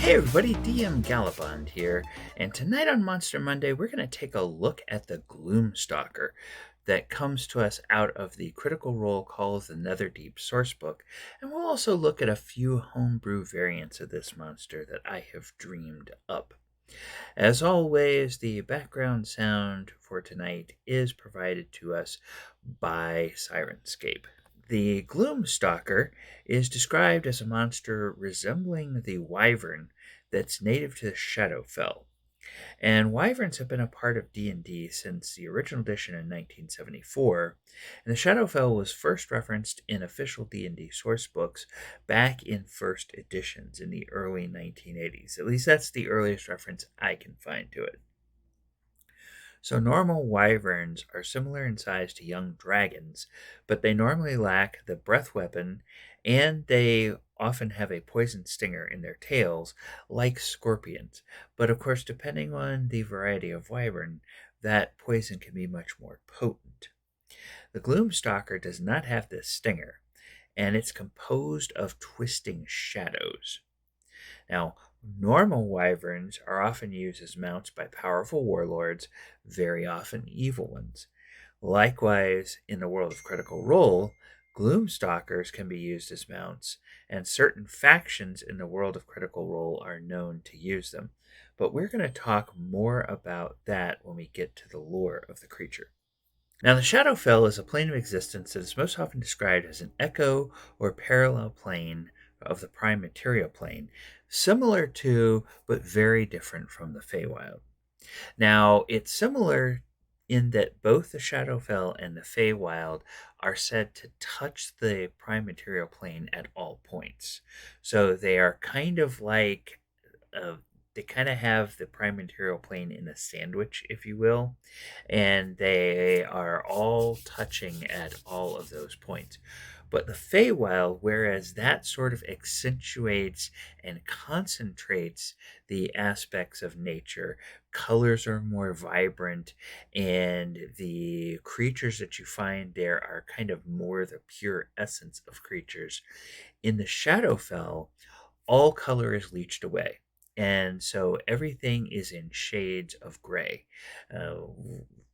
Hey everybody, DM Galabond here, and tonight on Monster Monday we're going to take a look at the Gloomstalker that comes to us out of the Critical Role called the Netherdeep sourcebook, and we'll also look at a few homebrew variants of this monster that I have dreamed up. As always, the background sound for tonight is provided to us by Sirenscape. The Gloomstalker is described as a monster resembling the wyvern that's native to Shadowfell. And wyverns have been a part of D&D since the original edition in 1974, and the Shadowfell was first referenced in official D&D sourcebooks back in first editions in the early 1980s. At least that's the earliest reference I can find to it. So normal wyverns are similar in size to young dragons, but they normally lack the breath weapon, and they often have a poison stinger in their tails, like scorpions. But of course, depending on the variety of wyvern, that poison can be much more potent. The Gloomstalker does not have this stinger, and it's composed of twisting shadows. Now, normal wyverns are often used as mounts by powerful warlords, very often evil ones. Likewise, in the world of Critical Role, Gloomstalkers can be used as mounts, and certain factions in the world of Critical Role are known to use them. But we're going to talk more about that when we get to the lore of the creature. Now, the Shadowfell is a plane of existence that is most often described as an echo or parallel plane of the prime material plane, similar to but very different from the Feywild. Now, it's similar in that both the Shadowfell and the Feywild are said to touch the prime material plane at all points. So they are kind of like they kind of have the prime material plane in a sandwich, if you will, and they are all touching at all of those points. But the Feywild, whereas that sort of accentuates and concentrates the aspects of nature, colors are more vibrant, and the creatures that you find there are kind of more the pure essence of creatures. In the Shadowfell, all color is leached away. And so everything is in shades of gray, uh,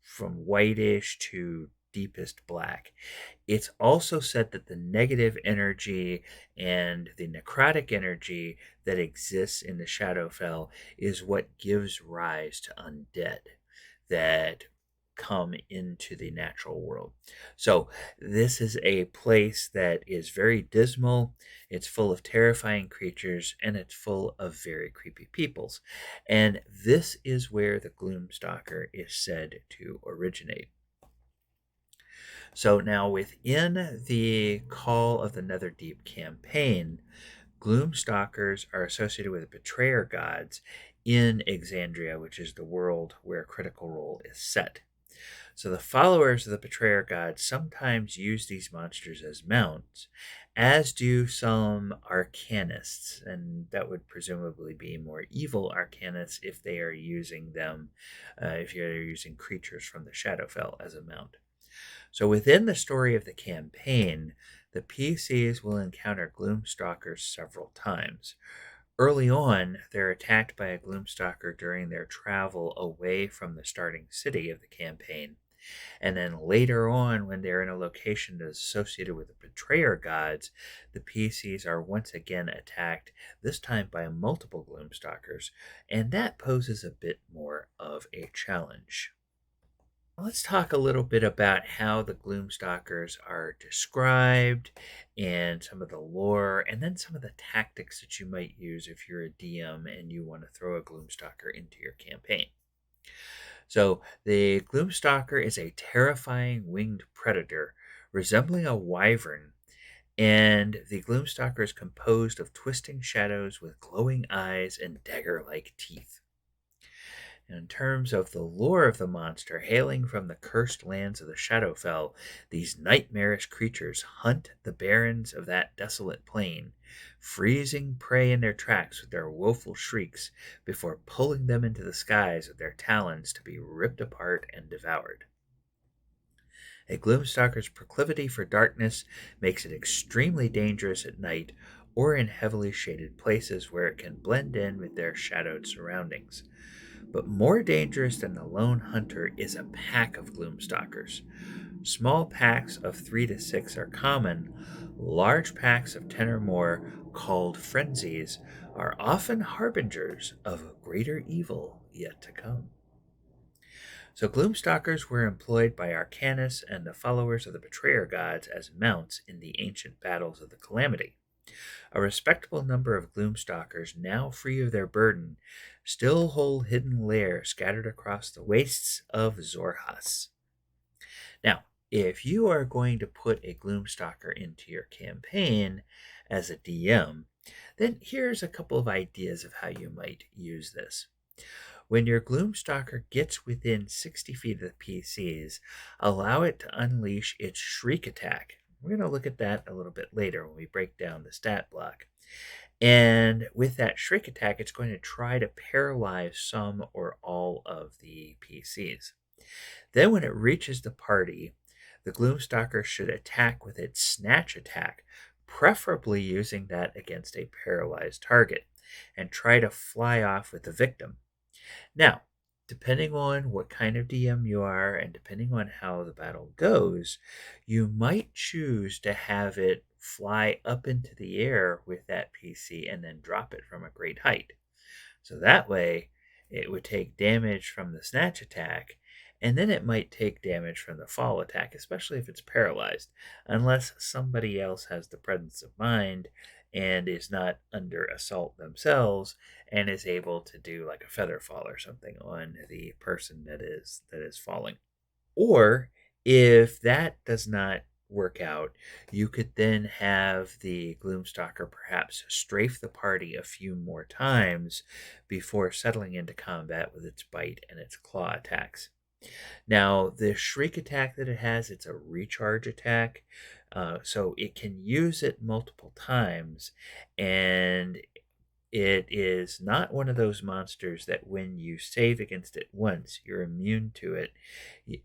from whitish to deepest black. It's also said that the negative energy and the necrotic energy that exists in the Shadowfell is what gives rise to undead that come into the natural world. So this is a place that is very dismal, it's full of terrifying creatures, and it's full of very creepy peoples. And this is where the Gloomstalker is said to originate. So now within the Call of the Netherdeep campaign, Gloomstalkers are associated with betrayer gods in Exandria, which is the world where Critical Role is set. So the followers of the betrayer gods sometimes use these monsters as mounts, as do some arcanists, and that would presumably be more evil arcanists if they are using them, if you're using creatures from the Shadowfell as a mount. So within the story of the campaign, the PCs will encounter Gloomstalkers several times. Early on, they're attacked by a Gloomstalker during their travel away from the starting city of the campaign. And then later on, when they're in a location that's associated with the betrayer gods, the PCs are once again attacked, this time by multiple Gloomstalkers, and that poses a bit more of a challenge. Let's talk a little bit about how the Gloomstalkers are described and some of the lore, and then some of the tactics that you might use if you're a DM and you want to throw a Gloomstalker into your campaign. So, the Gloomstalker is a terrifying winged predator resembling a wyvern, and the Gloomstalker is composed of twisting shadows with glowing eyes and dagger like teeth. In terms of the lore of the monster, hailing from the cursed lands of the Shadowfell, these nightmarish creatures hunt the barrens of that desolate plain, freezing prey in their tracks with their woeful shrieks before pulling them into the skies with their talons to be ripped apart and devoured. A Gloomstalker's proclivity for darkness makes it extremely dangerous at night, or in heavily shaded places where it can blend in with their shadowed surroundings. But more dangerous than the lone hunter is a pack of Gloomstalkers. Small packs of 3 to 6 are common. Large packs of 10 or more, called frenzies, are often harbingers of greater evil yet to come. So, Gloomstalkers were employed by Arcanus and the followers of the Betrayer gods as mounts in the ancient battles of the Calamity. A respectable number of Gloomstalkers, now free of their burden, still hold hidden lair scattered across the wastes of Zorhas. Now, if you are going to put a Gloomstalker into your campaign as a DM, then here's a couple of ideas of how you might use this. When your Gloomstalker gets within 60 feet of the PCs, allow it to unleash its Shriek attack. We're going to look at that a little bit later when we break down the stat block. And with that Shriek attack, it's going to try to paralyze some or all of the PCs. Then when it reaches the party, the Gloomstalker should attack with its Snatch attack, preferably using that against a paralyzed target, and try to fly off with the victim. Now, depending on what kind of DM you are and depending on how the battle goes, you might choose to have it fly up into the air with that PC and then drop it from a great height. So that way, it would take damage from the Snatch attack, and then it might take damage from the fall attack, especially if it's paralyzed, unless somebody else has the presence of mind and is not under assault themselves and is able to do like a feather fall or something on the person that is falling. Or if that does not work out, you could then have the Gloomstalker perhaps strafe the party a few more times before settling into combat with its bite and its claw attacks. Now, the Shriek attack that it has, it's a recharge attack, so it can use it multiple times, and it is not one of those monsters that when you save against it once, you're immune to it.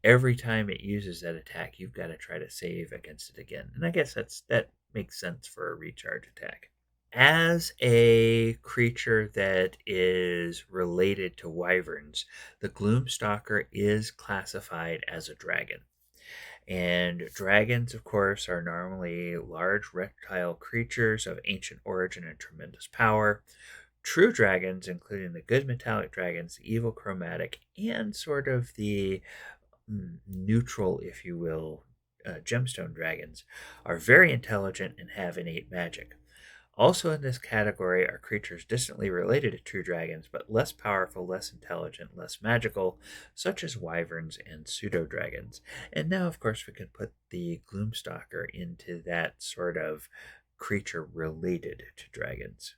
Every time it uses that attack, you've got to try to save against it again. And I guess that makes sense for a recharge attack. As a creature that is related to wyverns, the Gloomstalker is classified as a dragon. And dragons, of course, are normally large reptile creatures of ancient origin and tremendous power. True dragons, including the good metallic dragons, the evil chromatic, and sort of the neutral, if you will, gemstone dragons, are very intelligent and have innate magic. Also in this category are creatures distantly related to true dragons, but less powerful, less intelligent, less magical, such as wyverns and pseudo-dragons. And now, of course, we can put the Gloomstalker into that sort of creature related to dragons.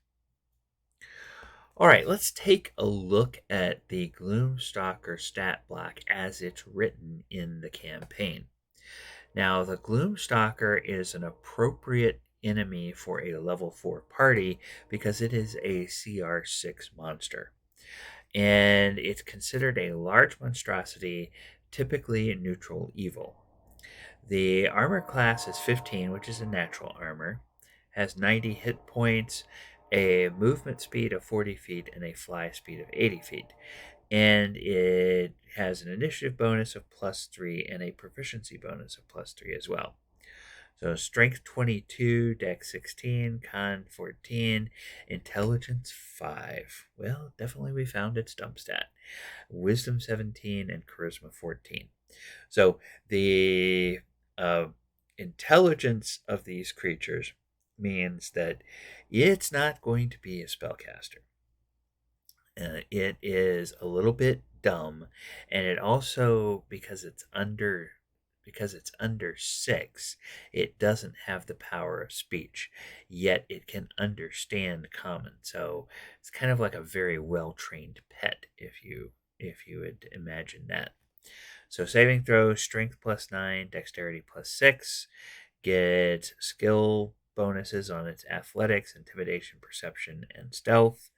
All right, let's take a look at the Gloomstalker stat block as it's written in the campaign. Now, the Gloomstalker is an appropriate enemy for a level 4 party because it is a CR6 monster. And it's considered a large monstrosity, typically neutral evil. The armor class is 15, which is a natural armor, has 90 hit points, a movement speed of 40 feet, and a fly speed of 80 feet. And it has an initiative bonus of +3 and a proficiency bonus of +3 as well. So strength 22, dex 16, con 14, intelligence 5. Well, definitely we found its dump stat. Wisdom 17 and charisma 14. So the intelligence of these creatures means that it's not going to be a spellcaster. It is a little bit dumb, and it also, because it's under 6, it doesn't have the power of speech, yet it can understand common. So it's kind of like a very well-trained pet, if you would imagine that. So saving throw, strength +9, dexterity +6, get skill bonuses on its athletics, intimidation, perception, and stealth,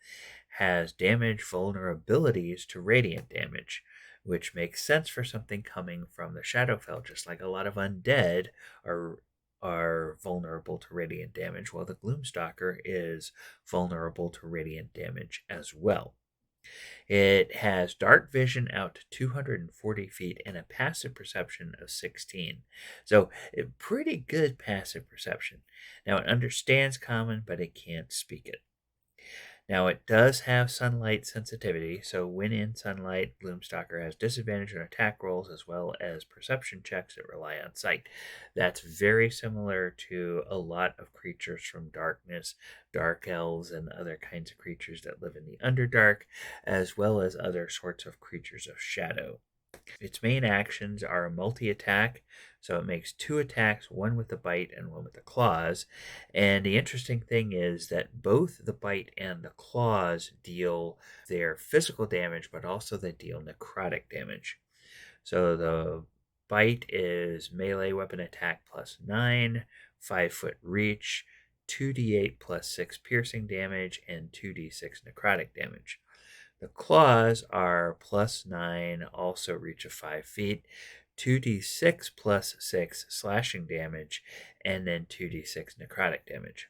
has damage vulnerabilities to radiant damage, which makes sense for something coming from the Shadowfell, just like a lot of undead are are vulnerable to radiant damage, while the Gloomstalker is vulnerable to radiant damage as well. It has dark vision out to 240 feet and a passive perception of 16. So, pretty good passive perception. Now, it understands common, but it can't speak it. Now, it does have sunlight sensitivity, so when in sunlight, Gloomstalker has disadvantage on attack rolls as well as perception checks that rely on sight. That's very similar to a lot of creatures from darkness, dark elves, and other kinds of creatures that live in the Underdark, as well as other sorts of creatures of shadow. Its main actions are a multi-attack, so it makes 2 attacks, one with the bite and one with the claws. And the interesting thing is that both the bite and the claws deal their physical damage, but also they deal necrotic damage. So the bite is melee weapon attack plus 9, 5-foot reach, 2d8 plus 6 piercing damage, and 2d6 necrotic damage. The claws are plus 9, also reach of 5 feet, 2d6 plus 6 slashing damage, and then 2d6 necrotic damage.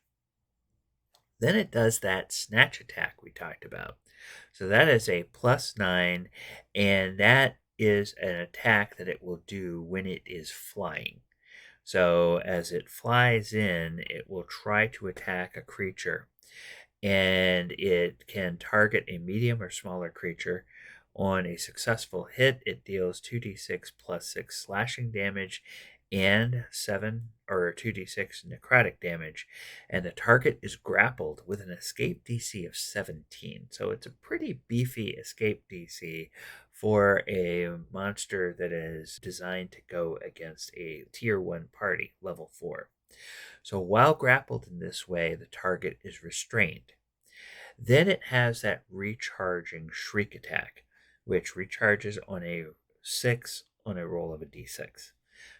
Then it does that snatch attack we talked about. So that is a plus 9, and that is an attack that it will do when it is flying. So as it flies in, it will try to attack a creature, and it can target a medium or smaller creature. On a successful hit, it deals 2d6 plus 6 slashing damage and 2d6 necrotic damage, and the target is grappled with an escape DC of 17. So it's a pretty beefy escape DC for a monster that is designed to go against a tier 1 party, level 4. So while grappled in this way, the target is restrained. Then it has that recharging shriek attack, which recharges on a 6 on a roll of a d6.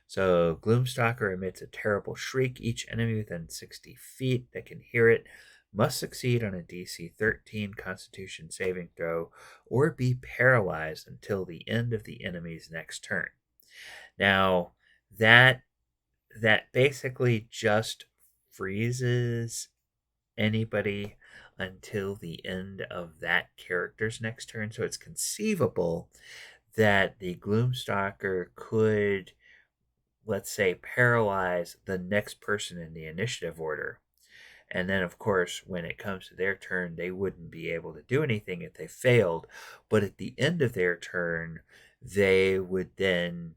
So Gloomstalker emits a terrible shriek. Each enemy within 60 feet that can hear it must succeed on a DC 13 Constitution saving throw or be paralyzed until the end of the enemy's next turn. Now, that basically just freezes anybody until the end of that character's next turn. So it's conceivable that the Gloomstalker could, let's say, paralyze the next person in the initiative order. And then, of course, when it comes to their turn, they wouldn't be able to do anything if they failed. But at the end of their turn, they would then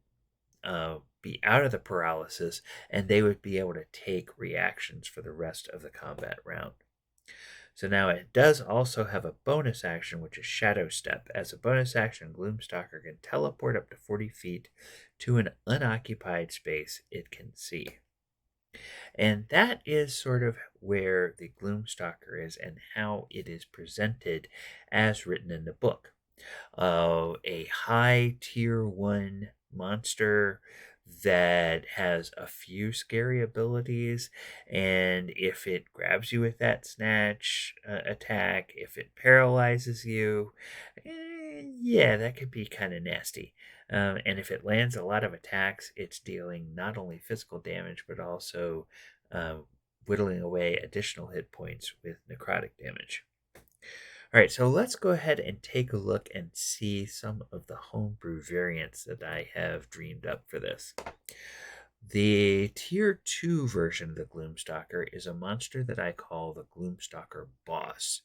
be out of the paralysis, and they would be able to take reactions for the rest of the combat round. So now it does also have a bonus action, which is Shadow Step. As a bonus action, Gloomstalker can teleport up to 40 feet to an unoccupied space it can see. And that is sort of where the Gloomstalker is and how it is presented as written in the book. A high tier 1 monster that has a few scary abilities, and if it grabs you with that snatch attack, if it paralyzes you, yeah, that could be kind of nasty. And if it lands a lot of attacks, it's dealing not only physical damage but also whittling away additional hit points with necrotic damage. All right, so let's go ahead and take a look and see some of the homebrew variants that I have dreamed up for this. The tier 2 version of the Gloomstalker is a monster that I call the Gloomstalker Boss.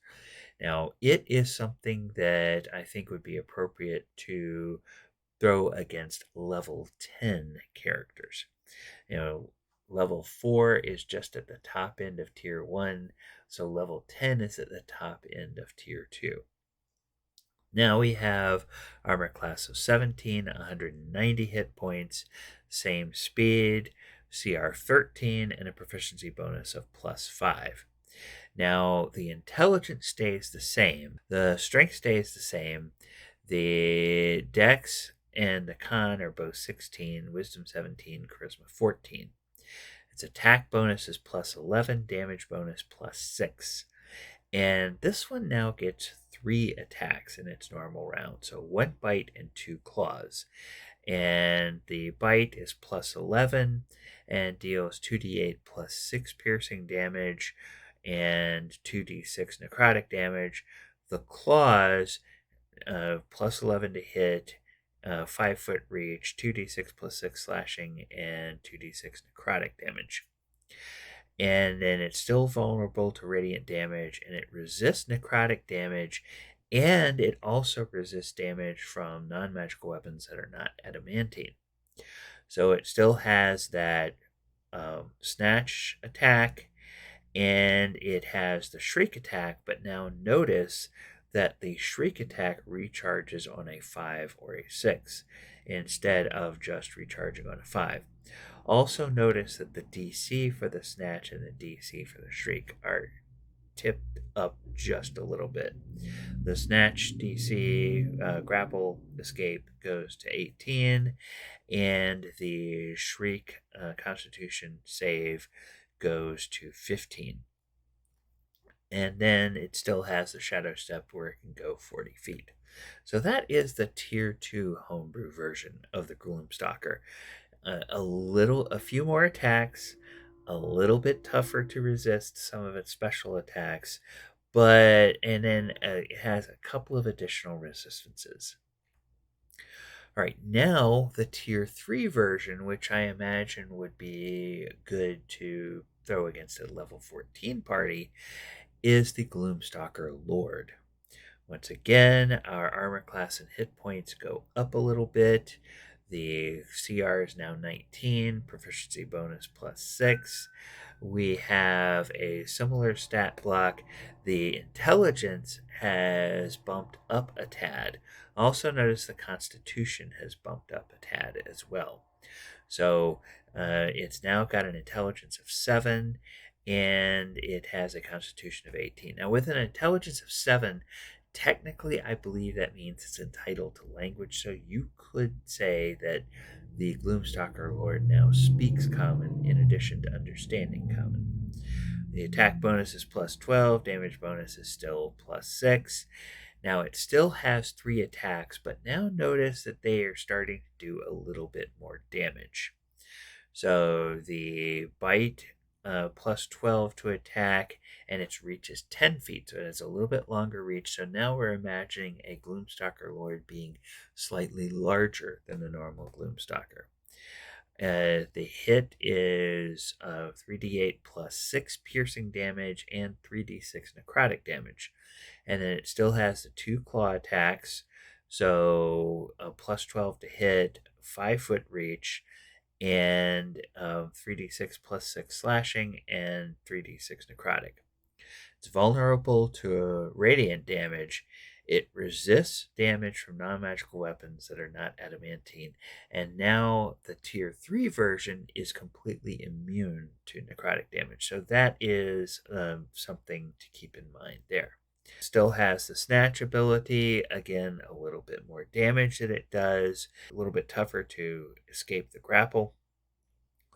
Now, it is something that I think would be appropriate to throw against level 10 characters. Level 4 is just at the top end of tier 1, so level 10 is at the top end of tier 2. Now we have armor class of 17, 190 hit points, same speed, CR 13, and a proficiency bonus of plus 5. Now the intelligence stays the same, the strength stays the same, the dex and the con are both 16, wisdom 17, charisma 14. Its attack bonus is plus 11, damage bonus plus 6. And this one now gets 3 attacks in its normal round. So 1 bite and 2 claws. and the bite is plus 11 and deals 2d8 plus 6 piercing damage and 2d6 necrotic damage. The claws, plus 11 to hit, 5-foot reach, 2d6 plus 6 slashing, and 2d6 necrotic damage. And then it's still vulnerable to radiant damage, and it resists necrotic damage, and it also resists damage from non-magical weapons that are not adamantine. So it still has that snatch attack, and it has the shriek attack, but now notice that the shriek attack recharges on a 5 or a 6 instead of just recharging on a 5. Also notice that the DC for the snatch and the DC for the shriek are tipped up just a little bit. The snatch DC, grapple escape, goes to 18, and the shriek constitution save goes to 15. And then it still has the shadow step where it can go 40 feet. So that is the tier 2 homebrew version of the Gloomstalker. A few more attacks, a little bit tougher to resist some of its special attacks, and then it has a couple of additional resistances. All right, now the tier 3 version, which I imagine would be good to throw against a level 14 party, is the Gloomstalker Lord. Once again, our armor class and hit points go up a little bit. The CR is now 19, proficiency bonus plus 6. We have a similar stat block. The intelligence has bumped up a tad. Also notice the constitution has bumped up a tad as well. So it's now got an intelligence of 7, and it has a constitution of 18. Now, with an intelligence of 7, technically, I believe that means it's entitled to language. So you could say that the Gloomstalker Lord now speaks Common in addition to understanding Common. The attack bonus is plus 12, damage bonus is still plus 6. Now it still has 3 attacks, but now notice that they are starting to do a little bit more damage. So the bite, plus 12 to attack, and its reach is 10 feet, so it has a little bit longer reach. So now we're imagining a Gloomstalker Lord being slightly larger than the normal Gloomstalker. The hit is 3d8 plus 6 piercing damage and 3d6 necrotic damage. And then it still has the 2 claw attacks, so plus 12 to hit, 5-foot reach, and 3d6 plus 6 slashing, and 3d6 necrotic. It's vulnerable to radiant damage. It resists damage from non-magical weapons that are not adamantine. And now the tier 3 version is completely immune to necrotic damage. So that is something to keep in mind there. Still has the snatch ability. Again, a little bit more damage that it does. A little bit tougher to escape the grapple.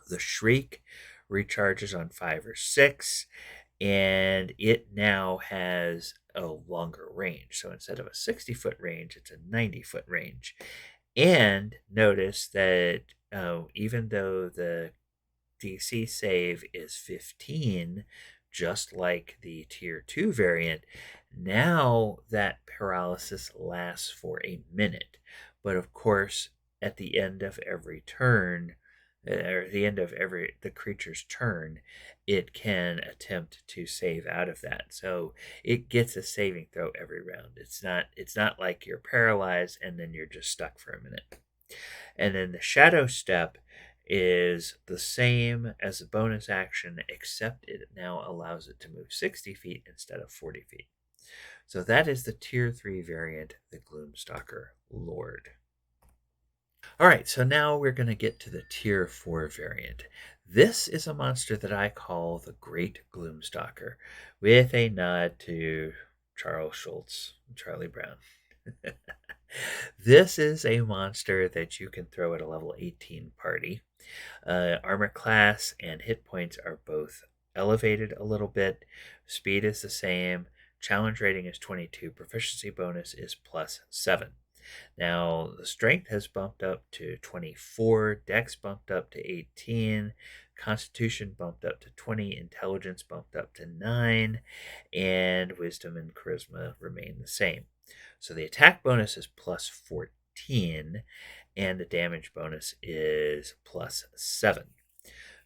The shriek recharges on 5 or 6, and it now has a longer range. So instead of a 60-foot range, it's a 90-foot range. And notice that even though the DC save is 15, just like the tier 2 variant, now that paralysis lasts for a minute. But of course, at the end of every turn, or the end of the creature's turn, it can attempt to save out of that. So it gets a saving throw every round. It's not like you're paralyzed and then you're just stuck for a minute. And then the shadow step is the same as a bonus action, except it now allows it to move 60 feet instead of 40 feet. So that is the tier 3 variant, the Gloomstalker Lord. All right, so now we're going to get to the tier 4 variant. This is a monster that I call the Great Gloomstalker, with a nod to Charles Schultz, Charlie Brown. This is a monster that you can throw at a level 18 party. Armor class and hit points are both elevated a little bit. Speed is the same. Challenge rating is 22. Proficiency bonus is plus 7. Now, the strength has bumped up to 24, dex bumped up to 18, constitution bumped up to 20, intelligence bumped up to 9, and wisdom and charisma remain the same. So the attack bonus is plus 14, and the damage bonus is plus 7.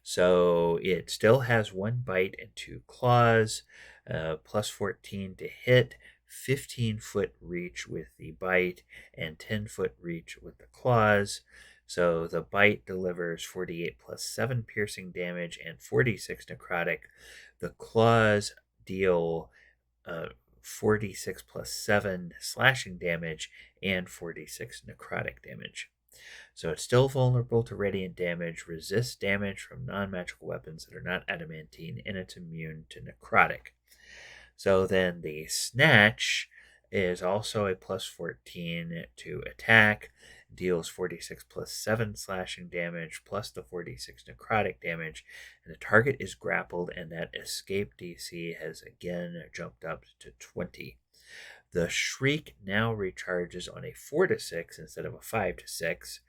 So it still has 1 bite and 2 claws, plus 14 to hit, 15-foot reach with the bite, and 10-foot reach with the claws. So the bite delivers 48 plus 7 piercing damage and 46 necrotic. The claws deal 46 plus 7 slashing damage and 46 necrotic damage. So it's still vulnerable to radiant damage, resists damage from non-magical weapons that are not adamantine, and it's immune to necrotic. So then the snatch is also a plus 14 to attack, deals 46 plus 7 slashing damage, plus the 46 necrotic damage, and the target is grappled, and that escape DC has again jumped up to 20. The shriek now recharges on a 4 to 6 instead of a 5 to 6,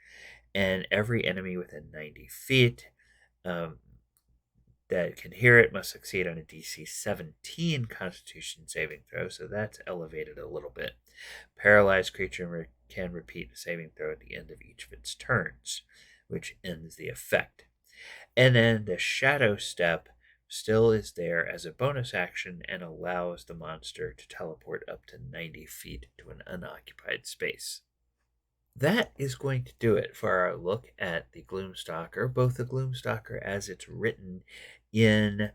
and every enemy within 90 feet that can hear it must succeed on a DC 17 Constitution saving throw, so that's elevated a little bit. Paralyzed creature can repeat the saving throw at the end of each of its turns, which ends the effect. And then the Shadow Step still is there as a bonus action and allows the monster to teleport up to 90 feet to an unoccupied space. That is going to do it for our look at the Gloomstalker, both the Gloomstalker as it's written in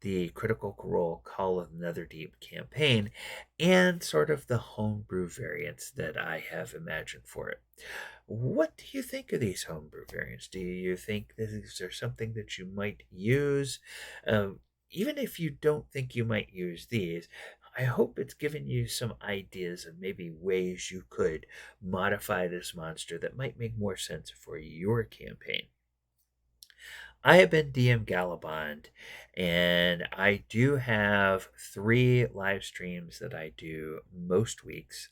the Critical Role Call of Netherdeep campaign, and sort of the homebrew variants that I have imagined for it. What do you think of these homebrew variants? Do you think these are something that you might use? Even if you don't think you might use these, I hope it's given you some ideas of maybe ways you could modify this monster that might make more sense for your campaign. I have been DM Galabond, and I do have 3 live streams that I do most weeks.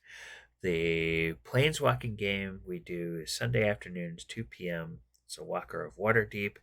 The Planeswalking game we do Sunday afternoons, 2 p.m. It's a Walker of Waterdeep.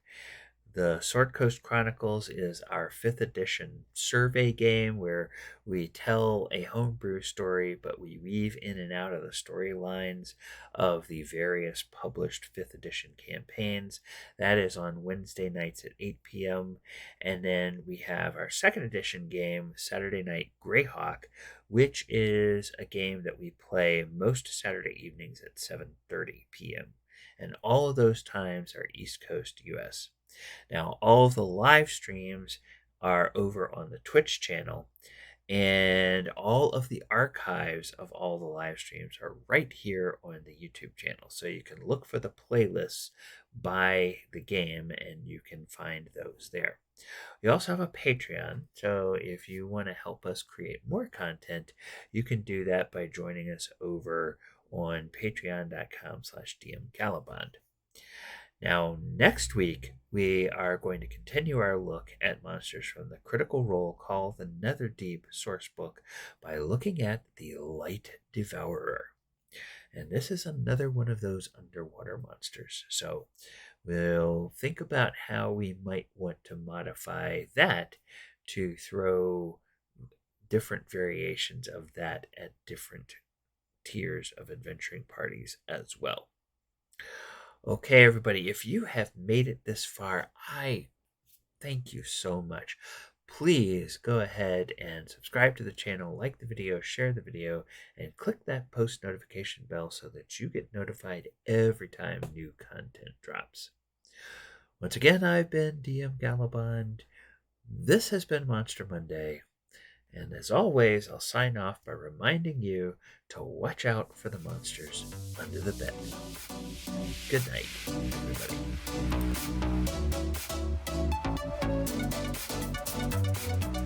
The Sword Coast Chronicles is our 5th edition survey game where we tell a homebrew story, but we weave in and out of the storylines of the various published 5th edition campaigns. That is on Wednesday nights at 8 p.m. And then we have our 2nd edition game, Saturday Night Greyhawk, which is a game that we play most Saturday evenings at 7:30 p.m. And all of those times are East Coast US. Now, all of the live streams are over on the Twitch channel, and all of the archives of all the live streams are right here on the YouTube channel. So you can look for the playlists by the game, and you can find those there. We also have a Patreon, so if you want to help us create more content, you can do that by joining us over on patreon.com/DMGalabond. Now, next week, we are going to continue our look at monsters from the Critical Role Call the Netherdeep sourcebook by looking at the Light Devourer. And this is another one of those underwater monsters. So we'll think about how we might want to modify that to throw different variations of that at different tiers of adventuring parties as well. Okay, everybody, if you have made it this far, I thank you so much. Please go ahead and subscribe to the channel, like the video, share the video, and click that post notification bell so that you get notified every time new content drops. Once again, I've been DM Galabond. This has been Monster Monday. And as always, I'll sign off by reminding you to watch out for the monsters under the bed. Good night, everybody.